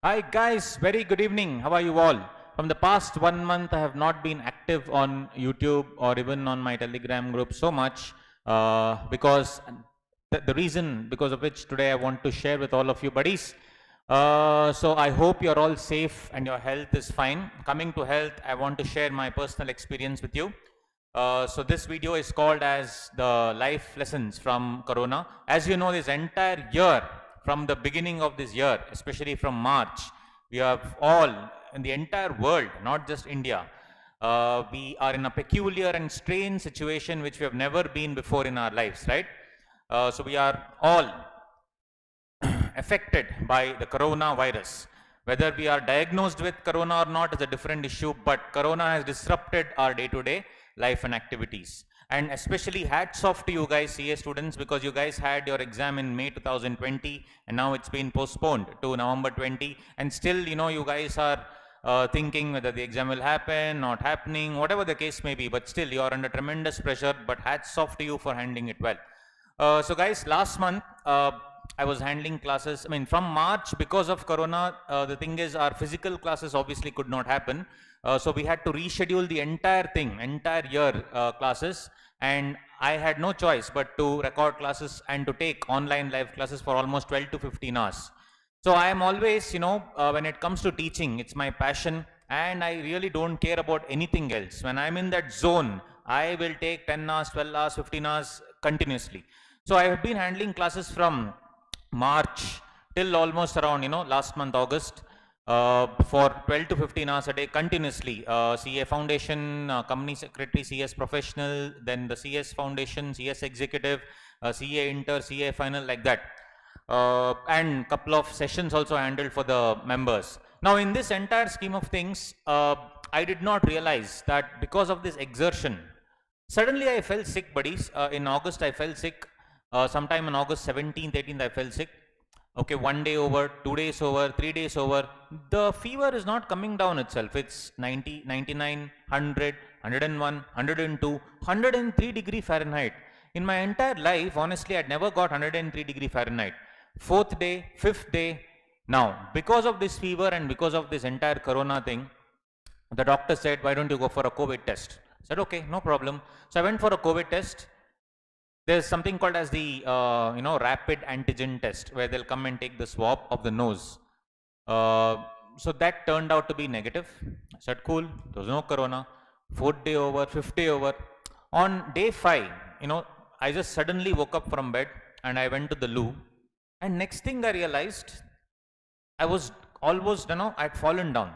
Hi guys, very good evening. How are you all? From the past 1 month, I have not been active on YouTube or even on my Telegram group so much because the reason because of which today I want to share with all of you buddies. So I hope you're all safe and your health is fine. Coming to health, I want to share my personal experience with you. So this video is called as the life lessons from Corona. As you know, this entire year, from the beginning of this year, especially from March, we have all in the entire world, not just India, we are in a peculiar and strange situation which we have never been before in our lives, right? So we are all affected by the coronavirus. Whether we are diagnosed with corona or not is a different issue, but corona has disrupted our day-to-day life and activities. And especially hats off to you guys, CA students, because you guys had your exam in May 2020 and now it's been postponed to November 20. And still, you guys are thinking whether the exam will happen, not happening, whatever the case may be, but still you are under tremendous pressure, but hats off to you for handling it well. So guys, last month, I was handling classes. From March, because of Corona, the thing is our physical classes obviously could not happen. So we had to reschedule the entire year classes. And I had no choice but to record classes and to take online live classes for almost 12 to 15 hours. So I am always, when it comes to teaching, it's my passion and I really don't care about anything else. When I'm in that zone, I will take 10 hours, 12 hours, 15 hours continuously. So I have been handling classes from March till almost around, last month, August, for 12 to 15 hours a day continuously. CA Foundation, Company Secretary, CS Professional, then the CS Foundation, CS Executive, CA Inter, CA Final, like that. And couple of sessions also handled for the members. Now, in this entire scheme of things, I did not realize that because of this exertion, suddenly I fell sick, buddies. In August, I fell sick. Sometime on August 17th, 18th, I fell sick. Okay, 1 day over, 2 days over, 3 days over. The fever is not coming down itself. It's 90, 99, 100, 101, 102, 103 degree Fahrenheit. In my entire life, honestly, I'd never got 103 degree Fahrenheit. 4th day, 5th day. Now, because of this fever and because of this entire Corona thing, the doctor said, why don't you go for a COVID test? I said, okay, no problem. So I went for a COVID test. There's something called as the rapid antigen test where they'll come and take the swab of the nose. So that turned out to be negative. I said, cool, there was no corona. 4th day over, 5th day over. On day 5, I just suddenly woke up from bed and I went to the loo. And next thing I realized, I was almost, I'd fallen down.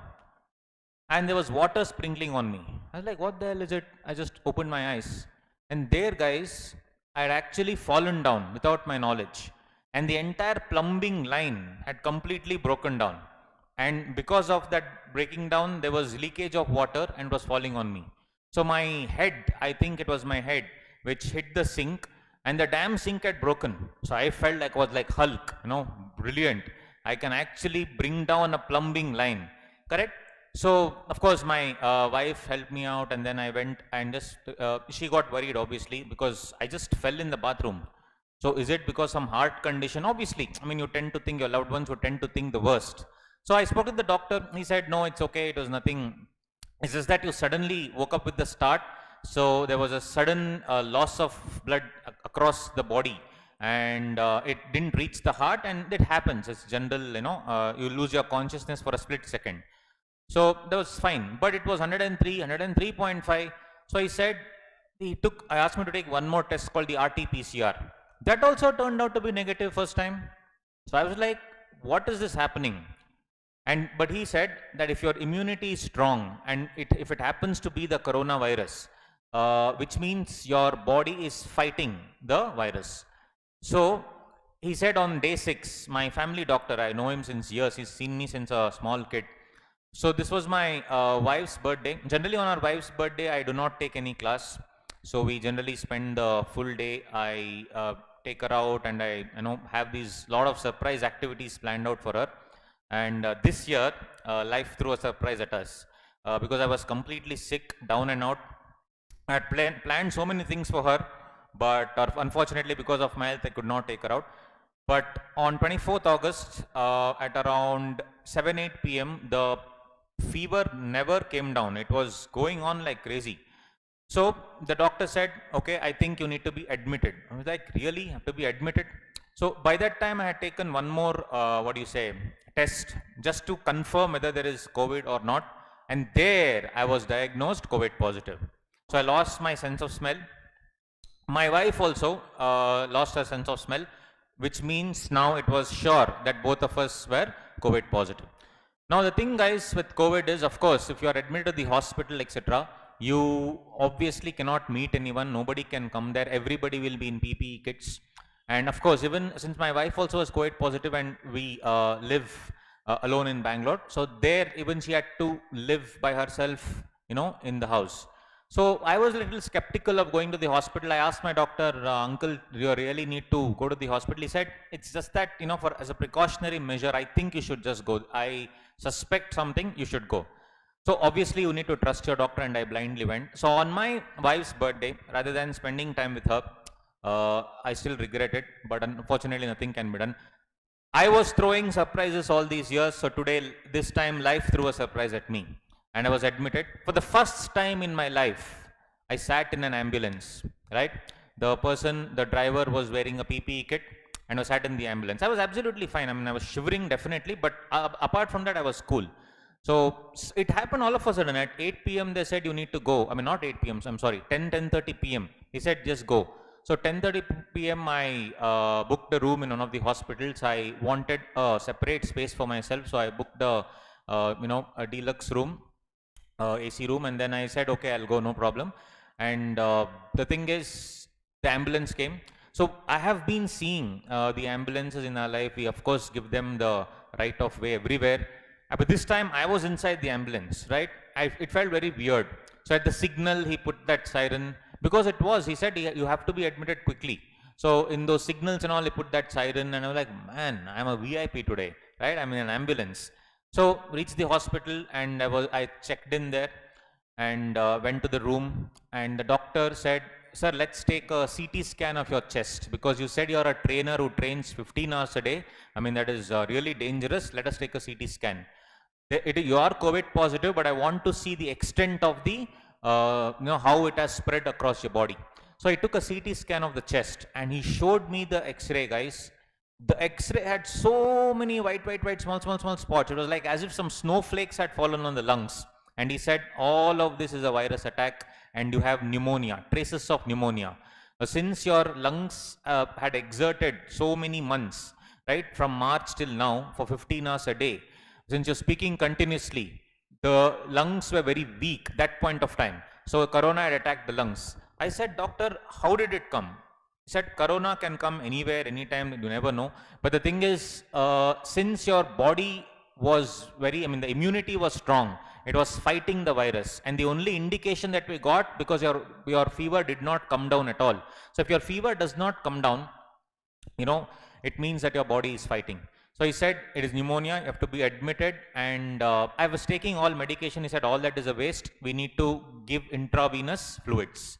And there was water sprinkling on me. I was like, what the hell is it? I just opened my eyes. And there, guys, I had actually fallen down without my knowledge. And the entire plumbing line had completely broken down. And because of that breaking down, there was leakage of water and was falling on me. So my head, I think it was my head, which hit the sink and the damn sink had broken. So I felt like I was like Hulk, brilliant. I can actually bring down a plumbing line, correct? So, of course, my wife helped me out and then I went and just, she got worried obviously because I just fell in the bathroom. So, is it because some heart condition? Obviously, you tend to think, your loved ones would tend to think the worst. So, I spoke to the doctor. He said, no, it's okay. It was nothing. It's just that you suddenly woke up with the start. So, there was a sudden loss of blood across the body and it didn't reach the heart and it happens. It's general, you lose your consciousness for a split second. So that was fine, but it was 103, 103.5. So he said, I asked me to take one more test called the RT-PCR. That also turned out to be negative first time. So I was like, what is this happening? But he said that if your immunity is strong and if it happens to be the coronavirus, which means your body is fighting the virus. So he said on day 6, my family doctor, I know him since years, he's seen me since a small kid. So this was my wife's birthday. Generally on our wife's birthday, I do not take any class. So we generally spend the full day. I take her out and I have these lot of surprise activities planned out for her. And this year, life threw a surprise at us because I was completely sick, down and out. I had planned so many things for her, but unfortunately because of my health, I could not take her out. But on 24th August, at around 7, 8 p.m., the fever never came down. It was going on like crazy. So the doctor said, okay, I think you need to be admitted. I was like, really? Have to be admitted? So by that time, I had taken one more, test just to confirm whether there is COVID or not. And there I was diagnosed COVID positive. So I lost my sense of smell. My wife also lost her sense of smell, which means now it was sure that both of us were COVID positive. Now the thing, guys, with COVID is, of course, if you are admitted to the hospital, etc., you obviously cannot meet anyone. Nobody can come there. Everybody will be in PPE kits. And of course, even since my wife also was COVID positive and we live alone in Bangalore, so there even she had to live by herself, in the house. So I was a little skeptical of going to the hospital. I asked my doctor, uncle, do you really need to go to the hospital? He said, it's just that, as a precautionary measure, I think you should just go. I suspect something, you should go. So obviously you need to trust your doctor, and I blindly went. So on my wife's birthday, rather than spending time with her, I still regret it, but unfortunately nothing can be done. I was throwing surprises all these years, so today, this time, life threw a surprise at me. And I was admitted. For the first time in my life, I sat in an ambulance, right? The driver was wearing a PPE kit and was sat in the ambulance. I was absolutely fine. I mean, I was shivering definitely, but apart from that, I was cool. So it happened all of a sudden. At 8 p.m. they said you need to go. I mean, not 8 p.m. I'm sorry, 10:30 p.m. He said just go. So 10:30 p.m. I booked a room in one of the hospitals. I wanted a separate space for myself, so I booked a deluxe room, AC room, and then I said, okay, I'll go, no problem. And the thing is, the ambulance came. So I have been seeing the ambulances in our life. We of course give them the right of way everywhere. But this time I was inside the ambulance, right? It felt very weird. So at the signal, he put that siren, because he said you have to be admitted quickly. So in those signals and all, he put that siren, and I was like, man, I'm a VIP today, right? I'm in an ambulance. So reached the hospital, and I checked in there and went to the room, and the doctor said, sir, let's take a CT scan of your chest, because you said you're a trainer who trains 15 hours a day. I mean, that is really dangerous. Let us take a CT scan. You are COVID positive, but I want to see the extent of the, how it has spread across your body. So I took a CT scan of the chest, and he showed me the X-ray, guys. The X-ray had so many white, small spots. It was like as if some snowflakes had fallen on the lungs. And he said, all of this is a virus attack, and you have pneumonia, traces of pneumonia. Since your lungs had exerted so many months, right, from March till now, for 15 hours a day, since you're speaking continuously, the lungs were very weak that point of time. So corona had attacked the lungs. I said, doctor, how did it come? He said, corona can come anywhere, anytime, you never know. But the thing is, since your body was the immunity was strong, it was fighting the virus. And the only indication that we got, because your fever did not come down at all. So if your fever does not come down, it means that your body is fighting. So he said, it is pneumonia, you have to be admitted. And I was taking all medication. He said, all that is a waste. We need to give intravenous fluids.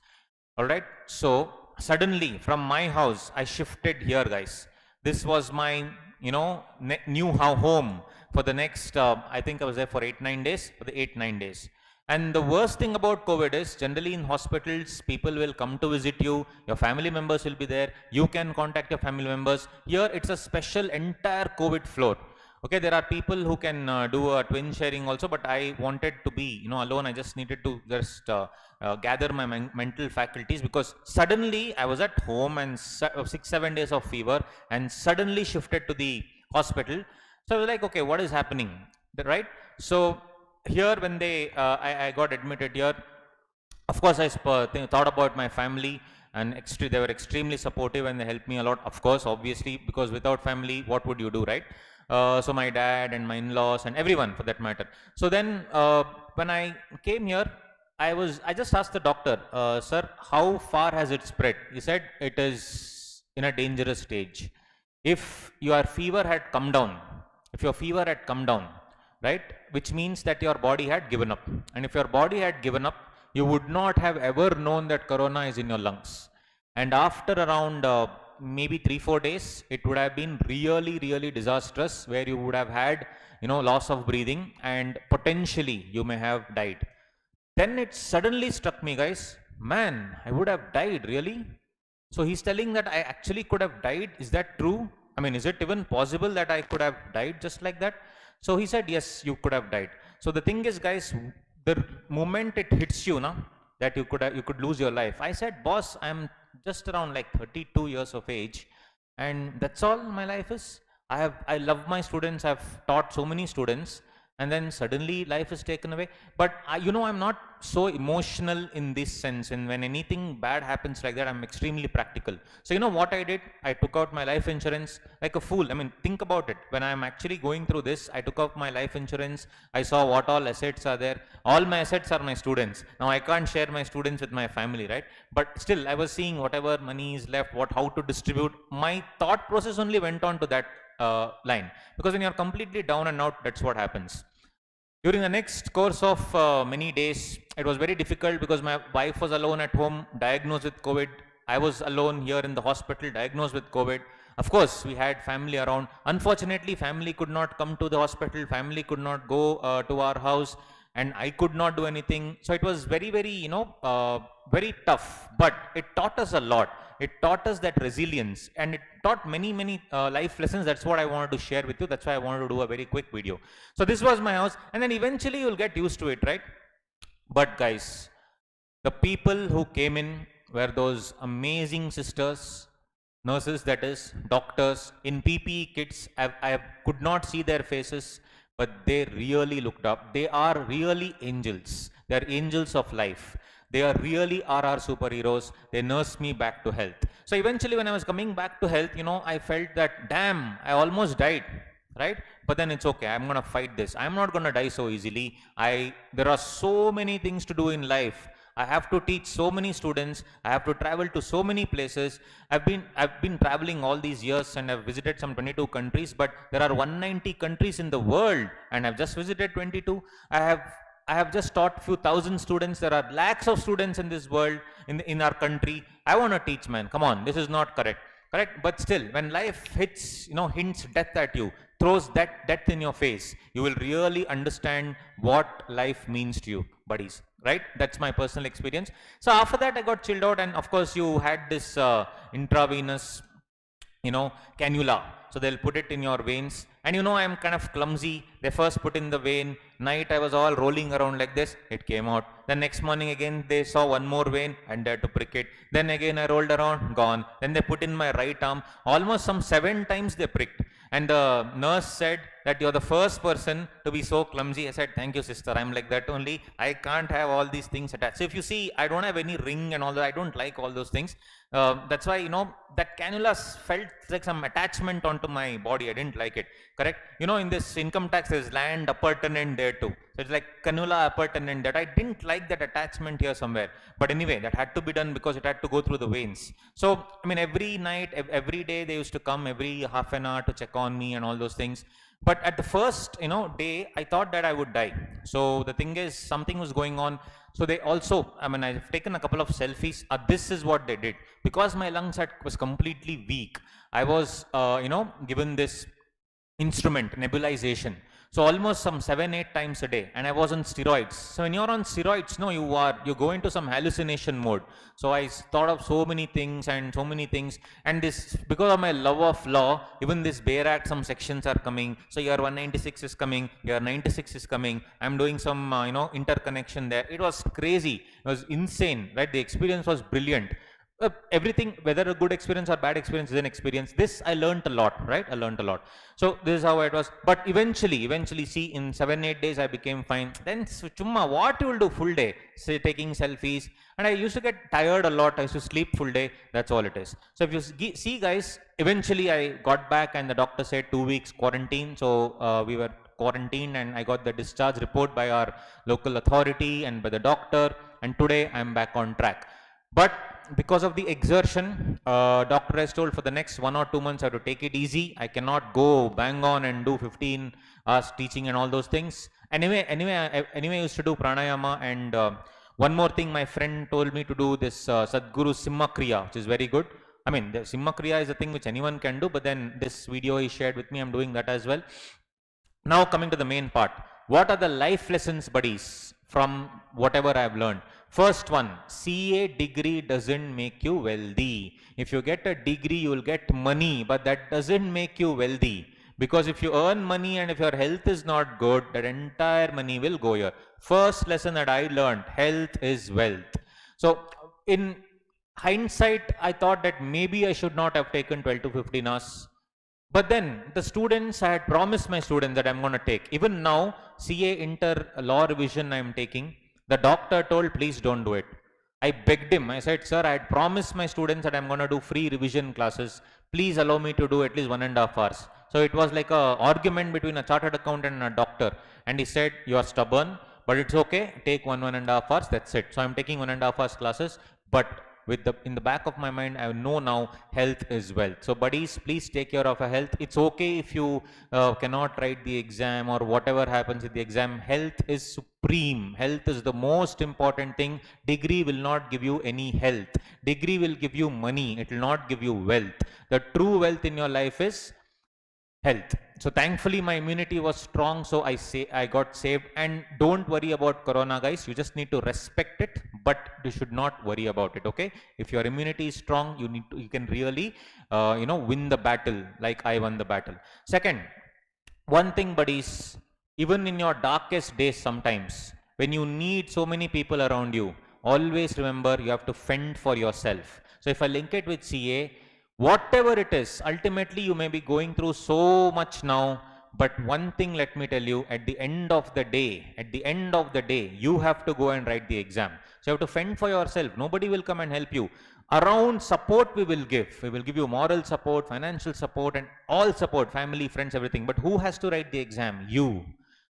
All right. So suddenly from my house, I shifted here, guys. This was my, new home for the next, I think I was there for 8-9 days, for the 8-9 days. And the worst thing about COVID is, generally in hospitals, people will come to visit you, your family members will be there, you can contact your family members. Here, it's a special entire COVID floor. Okay, there are people who can do a twin sharing also, but I wanted to be, alone. I just needed to just gather my mental faculties, because suddenly I was at home and 6-7 days of fever, and suddenly shifted to the hospital. So I was like, okay, what is happening, right? So here, when I got admitted here, of course, I thought about my family, and they were extremely supportive, and they helped me a lot, of course, obviously, because without family, what would you do, right? So my dad and my in-laws and everyone, for that matter. So then when I came here, I just asked the doctor, sir, how far has it spread? He said, it is in a dangerous stage. If your fever had come down, right, which means that your body had given up. And if your body had given up, you would not have ever known that corona is in your lungs. And after around maybe 3-4 days, it would have been really, really disastrous, where you would have had, loss of breathing and potentially you may have died. Then it suddenly struck me, guys, man, I would have died, really? So he's telling that I actually could have died. Is that true? I mean, is it even possible that I could have died just like that? So he said, yes, you could have died. So the thing is, guys, the moment it hits you, na, that you could lose your life. I said, boss, I'm just around like 32 years of age, and that's all my life is. I love my students. I've taught so many students, and then suddenly life is taken away. But I'm not so emotional in this sense, and when anything bad happens like that, I'm extremely practical. So what I did, I took out my life insurance like a fool. I mean, think about it. When I'm actually going through this, I took out my life insurance. I saw what all assets are there. All my assets are my students. Now I can't share my students with my family, right? But still, I was seeing whatever money is left, how to distribute. My thought process only went on to that line, because when you're completely down and out, that's what happens. During the next course of many days, it was very difficult because my wife was alone at home, diagnosed with COVID. I was alone here in the hospital, diagnosed with COVID. Of course, we had family around. Unfortunately, family could not come to the hospital. Family could not go to our house, and I could not do anything. So it was very, very, very tough. But it taught us a lot. It taught us that resilience, and it taught many, many life lessons. That's what I wanted to share with you. That's why I wanted to do a very quick video. So this was my house, and then eventually you'll get used to it, right? But guys, the people who came in were those amazing sisters, nurses, that is, doctors, in PPE kits. I could not see their faces, but they really looked up. They are really angels. They are angels of life. They really are our superheroes. They nursed me back to health. So eventually when I was coming back to health, I felt that, damn, I almost died, right? But then it's okay. I'm going to fight this. I'm not going to die so easily. There are so many things to do in life. I have to teach so many students. I have to travel to so many places. I've been traveling all these years, and I've visited some 22 countries, but there are 190 countries in the world, and I've just visited 22. I have just taught few thousand students. There are lakhs of students in this world, in our country. I want to teach, man. Come on, this is not correct. But still, when life hints death at you, throws that death in your face, you will really understand what life means to you, buddies. Right? That's my personal experience. So after that, I got chilled out, and of course, you had this intravenous, cannula. So they'll put it in your veins, and I'm kind of clumsy. They first put in the vein. Night I was all rolling around like this. It came out. Then next morning again they saw one more vein and they had to prick it. Then again I rolled around, gone. Then they put in my right arm. Almost some 7 times they pricked. And the nurse said that you're the first person to be so clumsy. I said, thank you, sister. I'm like that only. I can't have all these things attached. So if you see, I don't have any ring and all that. I don't like all those things. That's why, that cannula felt like some attachment onto my body. I didn't like it. Correct? In this income tax, there's land appurtenant there too. So it's like cannula appurtenant that. I didn't like that attachment here somewhere. But anyway, that had to be done because it had to go through the veins. So, every night, every day they used to come every half an hour to check on me and all those things. But at the first, day, I thought that I would die. So the thing is, something was going on. So they also, I've taken a couple of selfies. This is what they did. Because my lungs was completely weak, I was, given this instrument, nebulization. So almost some 7-8 times a day, and I was on steroids. So when you're on steroids, you go into some hallucination mode. So I thought of so many things, and this, because of my love of law, even this Bayer Act, some sections are coming. So year 196 is coming, year 96 is coming. I'm doing some, interconnection there. It was crazy. It was insane, right? The experience was brilliant. Everything, whether a good experience or bad experience, is an experience. This I learned a lot, right? I learned a lot. So this is how it was. But eventually, see, in 7-8 days, I became fine. Then, chumma, what you will do full day? Say, taking selfies. And I used to get tired a lot. I used to sleep full day. That's all it is. So if you see, guys, eventually I got back, and the doctor said 2 weeks quarantine. So we were quarantined, and I got the discharge report by our local authority and by the doctor. And today I'm back on track. But because of the exertion, doctor has told for the next 1 or 2 months I have to take it easy. I cannot go bang on and do 15 hours teaching and all those things. Anyway, I used to do pranayama, and one more thing, my friend told me to do this Sadguru Simha Kriya, which is very good. I mean, the Simha Kriya is a thing which anyone can do, but then this video is shared with me. I'm doing that as well. Now coming to the main part. What are the life lessons, buddies, from whatever I've learned? First one, CA degree doesn't make you wealthy. If you get a degree, you will get money, but that doesn't make you wealthy. Because if you earn money and if your health is not good, that entire money will go here. First lesson that I learned, health is wealth. So in hindsight, I thought that maybe I should not have taken 12 to 15 hours. But then the students, I had promised my students that I'm going to take. Even now, CA Inter Law Revision I'm taking. The doctor told, please don't do it. I begged him. I said, sir, I had promised my students that I'm going to do free revision classes. Please allow me to do at least 1.5 hours. So it was like an argument between a chartered accountant and a doctor. And he said, you are stubborn, but it's okay. Take 1.5 hours. That's it. So I'm taking 1.5 hours classes. But in the back of my mind, I know now health is wealth. So buddies, please take care of your health. It's okay if you cannot write the exam or whatever happens with the exam. Health is supreme. Health is the most important thing. Degree will not give you any health. Degree will give you money. It will not give you wealth. The true wealth in your life is health. So thankfully my immunity was strong, so I got saved. And don't worry about corona, guys. You just need to respect it, but you should not worry about it. Okay, if your immunity is strong, you can really win the battle like I won the battle. Second, one thing, buddies, even in your darkest days, sometimes when you need so many people around you, always remember you have to fend for yourself. So if I link it with CA, whatever it is, ultimately you may be going through so much now, but one thing, let me tell you, at the end of the day, you have to go and write the exam. So you have to fend for yourself. Nobody will come and help you. Around support we will give. We will give you moral support, financial support, and all support, family, friends, everything. But who has to write the exam? You.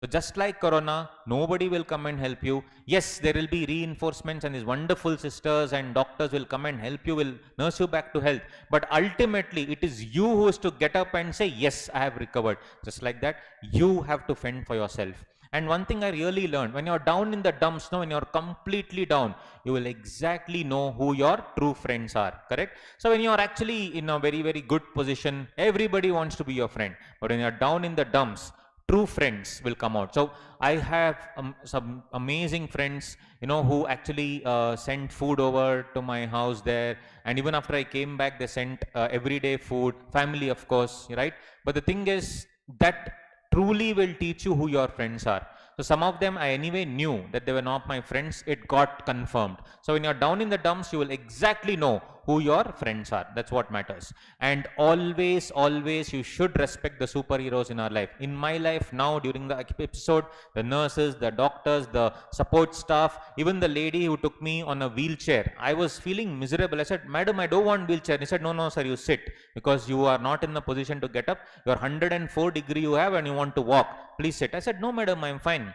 So just like corona, nobody will come and help you. Yes, there will be reinforcements and these wonderful sisters and doctors will come and help you, will nurse you back to health. But ultimately, it is you who is to get up and say, yes, I have recovered. Just like that, you have to fend for yourself. And one thing I really learned, when you're down in the dumps, when you're completely down, you will exactly know who your true friends are, correct? So when you're actually in a very, very good position, everybody wants to be your friend. But when you're down in the dumps, true friends will come out. So I have some amazing friends, who actually sent food over to my house there. And even after I came back, they sent everyday food, family, of course, right? But the thing is that truly will teach you who your friends are. So some of them I anyway knew that they were not my friends. It got confirmed. So when you're down in the dumps, you will exactly know who your friends are. That's what matters. And always, always you should respect the superheroes in our life. In my life now, during the episode, the nurses, the doctors, the support staff, even the lady who took me on a wheelchair, I was feeling miserable. I said, madam, I don't want wheelchair. He said, no, no, sir, you sit, because you are not in the position to get up. Your 104 degree you have and you want to walk. Please sit. I said, no, madam, I'm fine.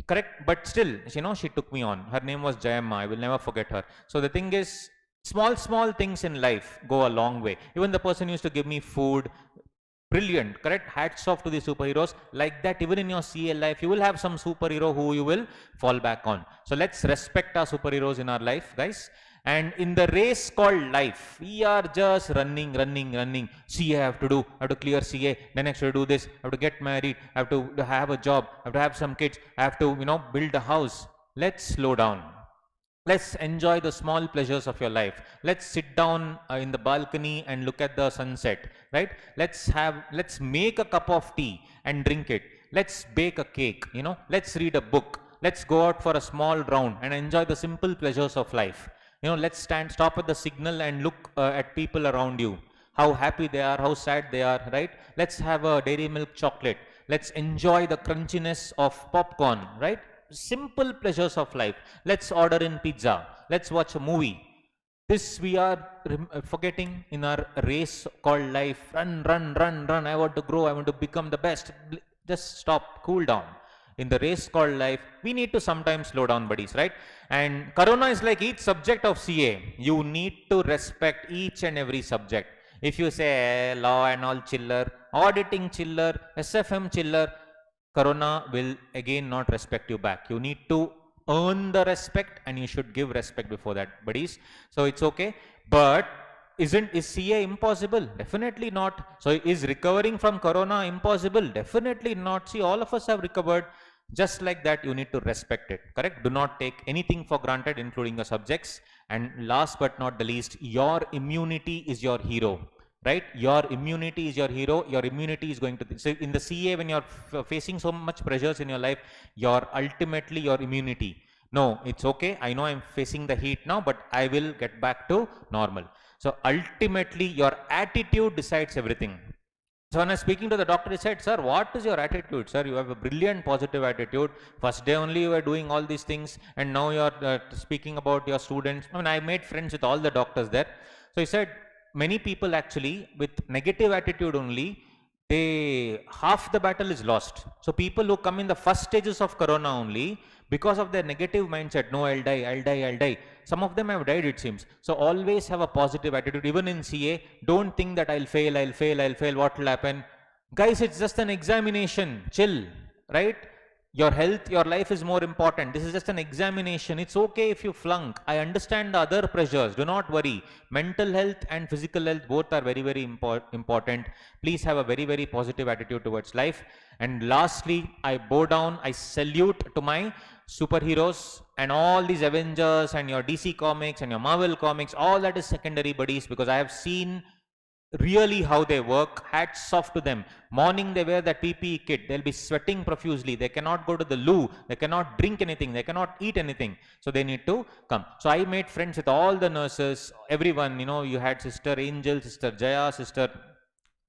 Correct. But still, she took me on. Her name was Jayamma. I will never forget her. So the thing is, small things in life go a long way. Even the person used to give me food. Brilliant, correct? Hats off to the superheroes. Like that, even in your CA life, you will have some superhero who you will fall back on. So let's respect our superheroes in our life, guys. And in the race called life, we are just running. CA I have to do, I have to clear CA, then next I have to do this, I have to get married, I have to have a job, I have to have some kids, I have to, build a house. Let's slow down. Let's enjoy the small pleasures of your life. Let's sit down in the balcony and look at the sunset, right? Let's make a cup of tea and drink it. Let's bake a cake, let's read a book. Let's go out for a small round and enjoy the simple pleasures of life. Let's stop at the signal and look at people around you. How happy they are, how sad they are, right? Let's have a dairy milk chocolate. Let's enjoy the crunchiness of popcorn, right? Simple pleasures of life. Let's order in pizza. Let's watch a movie. This we are forgetting in our race called life. Run. I want to grow. I want to become the best. Just stop, cool down. In the race called life, we need to sometimes slow down, buddies, right? And corona is like each subject of CA. You need to respect each and every subject. If you say law and all chiller, auditing chiller, SFM chiller, corona will again not respect you back. You need to earn the respect and you should give respect before that, buddies. So it's okay. But Is CA impossible? Definitely not. So is recovering from corona impossible? Definitely not. See, all of us have recovered. Just like that, you need to respect it, correct? Do not take anything for granted, including your subjects. And last but not the least, your immunity is your hero, right? Your immunity is your hero. Your immunity is going to, so in the CA, when you're facing so much pressures in your life, ultimately your immunity. No, it's okay. I know I'm facing the heat now, but I will get back to normal. So ultimately, your attitude decides everything. So when I was speaking to the doctor, he said, sir, what is your attitude? Sir, you have a brilliant positive attitude. First day only you were doing all these things, and now you are speaking about your students. I mean, I made friends with all the doctors there. So he said, many people actually with negative attitude only, half the battle is lost. So people who come in the first stages of corona only, because of their negative mindset, no, I'll die, I'll die, I'll die. Some of them have died, it seems. So always have a positive attitude. Even in CA, don't think that I'll fail, what will happen? Guys, it's just an examination. Chill, right? Your health, your life is more important. This is just an examination. It's okay if you flunk. I understand the other pressures. Do not worry. Mental health and physical health both are very, very important. Please have a very, very positive attitude towards life. And lastly, I bow down. I salute to my superheroes and all these Avengers and your DC comics and your Marvel comics. All that is secondary, buddies, because I have seen really how they work. Hats off to them. Morning they wear that PPE kit. They'll be sweating profusely. They cannot go to the loo. They cannot drink anything. They cannot eat anything. So they need to come. So I made friends with all the nurses, everyone. You know, you had Sister Angel, Sister Jaya, Sister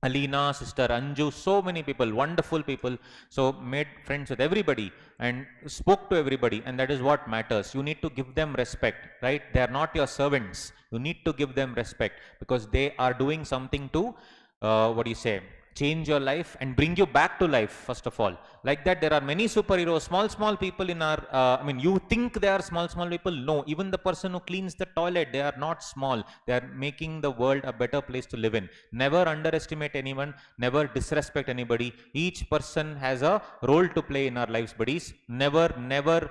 Alina, Sister Anju, so many people, wonderful people. So made friends with everybody and spoke to everybody, and that is what matters. You need to give them respect, right? They are not your servants. You need to give them respect because they are doing something to, change your life and bring you back to life, first of all. Like that, there are many superheroes, small people in our, you think they are small people. No, even the person who cleans the toilet, they are not small. They are making the world a better place to live in. Never underestimate anyone, never disrespect anybody. Each person has a role to play in our lives, buddies. Never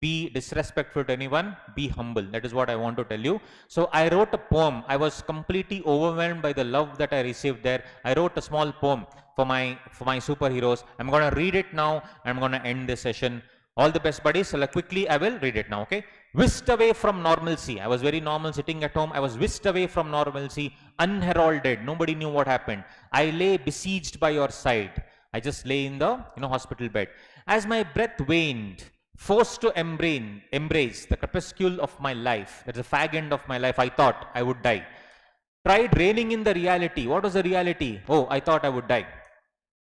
be disrespectful to anyone, be humble. That is what I want to tell you. So I wrote a poem. I was completely overwhelmed by the love that I received there. I wrote a small poem for my superheroes. I'm going to read it now. I'm going to end this session. All the best, buddies. So quickly I will read it now, okay? Whisked away from normalcy. I was very normal sitting at home. I was whisked away from normalcy, unheralded. Nobody knew what happened. I lay besieged by your side. I just lay in the hospital bed. As my breath waned, forced to embrace the crepuscule of my life, that's the fag end of my life, I thought I would die. Tried reining in the reality. What was the reality? Oh, I thought I would die.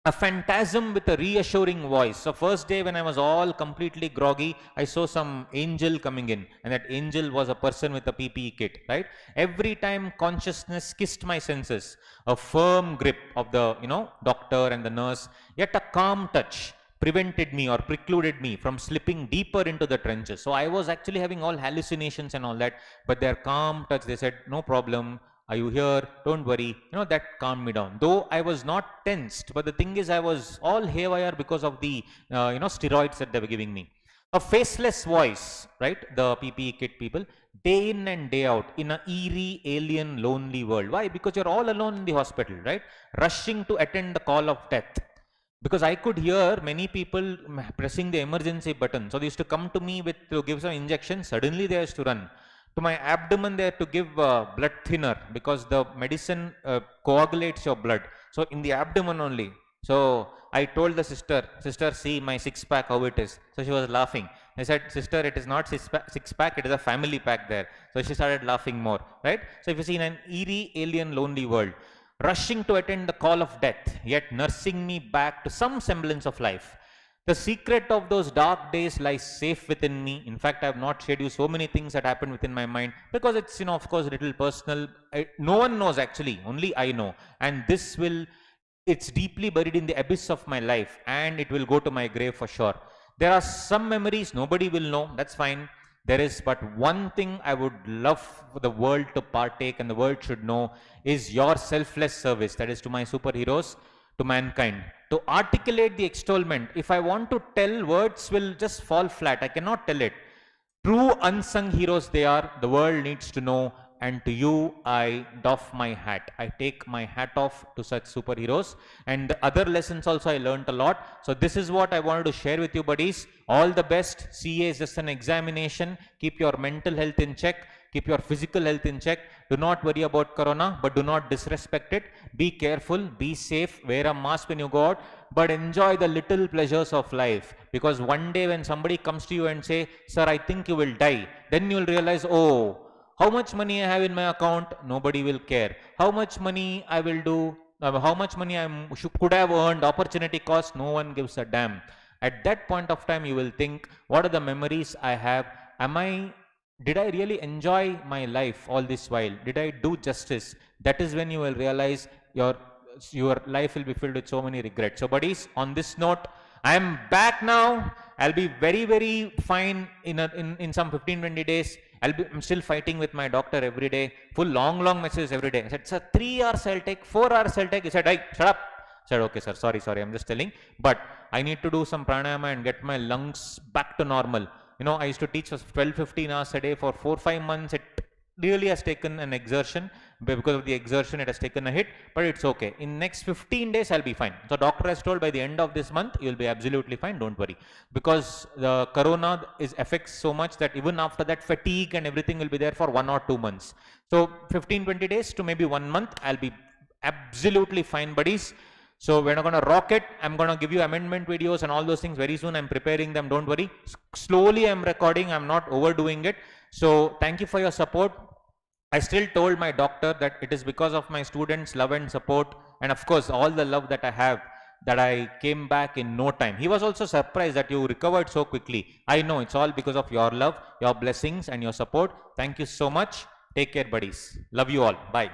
A phantasm with a reassuring voice. So first day when I was all completely groggy, I saw some angel coming in, and that angel was a person with a PPE kit, right? Every time consciousness kissed my senses, a firm grip of the, doctor and the nurse, yet a calm touch prevented me or precluded me from slipping deeper into the trenches. So I was actually having all hallucinations and all that, but their calm touch, they said, no problem, are you here? Don't worry. That calmed me down. Though I was not tensed, but the thing is I was all haywire because of the, steroids that they were giving me. A faceless voice, right? The PPE kit people, day in and day out in an eerie, alien, lonely world. Why? Because you're all alone in the hospital, right? Rushing to attend the call of death. Because I could hear many people pressing the emergency button. So they used to come to me to give some injection. Suddenly they used to run. To my abdomen they had to give blood thinner because the medicine coagulates your blood. So in the abdomen only. So I told the sister, see my six-pack how it is. So she was laughing. I said, sister, it is not six-pack, it is a family pack there. So she started laughing more, right? So if you see in an eerie, alien, lonely world, rushing to attend the call of death, yet nursing me back to some semblance of life. The secret of those dark days lies safe within me. In fact, I have not shared you so many things that happened within my mind because it's, of course, a little personal. No one knows actually, only I know. And it's deeply buried in the abyss of my life and it will go to my grave for sure. There are some memories nobody will know, that's fine. There is but one thing I would love for the world to partake and the world should know is your selfless service. That is to my superheroes, to mankind. To articulate the extolment, if I want to tell, words will just fall flat. I cannot tell it. True unsung heroes they are. The world needs to know and to you I doff my hat. I take my hat off to such superheroes. And the other lessons also I learned a lot. So this is what I wanted to share with you, buddies. All the best. CA is just an examination. Keep your mental health in check. Keep your physical health in check. Do not worry about corona, but do not disrespect it. Be careful, be safe, wear a mask when you go out, but enjoy the little pleasures of life. Because one day when somebody comes to you and say, sir, I think you will die, then you will realize, oh, how much money I have in my account, nobody will care. How much money I will do, how much money could have earned, opportunity cost, no one gives a damn. At that point of time, you will think, what are the memories I have? Did I really enjoy my life all this while? Did I do justice? That is when you will realize your life will be filled with so many regrets. So buddies, on this note, I am back now. I'll be very, very fine in some 15-20 days. I'm still fighting with my doctor every day. Full long messages every day. I said, sir, 3 hours I'll take, 4 hours I'll take. He said, hey, shut up. I said, okay, sir, sorry, I'm just telling. But I need to do some pranayama and get my lungs back to normal. You know, I used to teach for 12-15 hours a day for 4-5 months. It really has taken an exertion. Because of the exertion, it has taken a hit, but it's okay. In next 15 days, I'll be fine. So doctor has told by the end of this month, you'll be absolutely fine. Don't worry. Because the corona affects so much that even after that, fatigue and everything will be there for 1 or 2 months. So 15-20 days to maybe 1 month, I'll be absolutely fine, buddies. So we're not going to rock it. I'm going to give you amendment videos and all those things very soon. I'm preparing them. Don't worry. Slowly I'm recording. I'm not overdoing it. So thank you for your support. I still told my doctor that it is because of my students' love and support, and of course all the love that I have, that I came back in no time. He was also surprised that you recovered so quickly. I know it's all because of your love, your blessings and your support. Thank you so much. Take care, buddies. Love you all. Bye.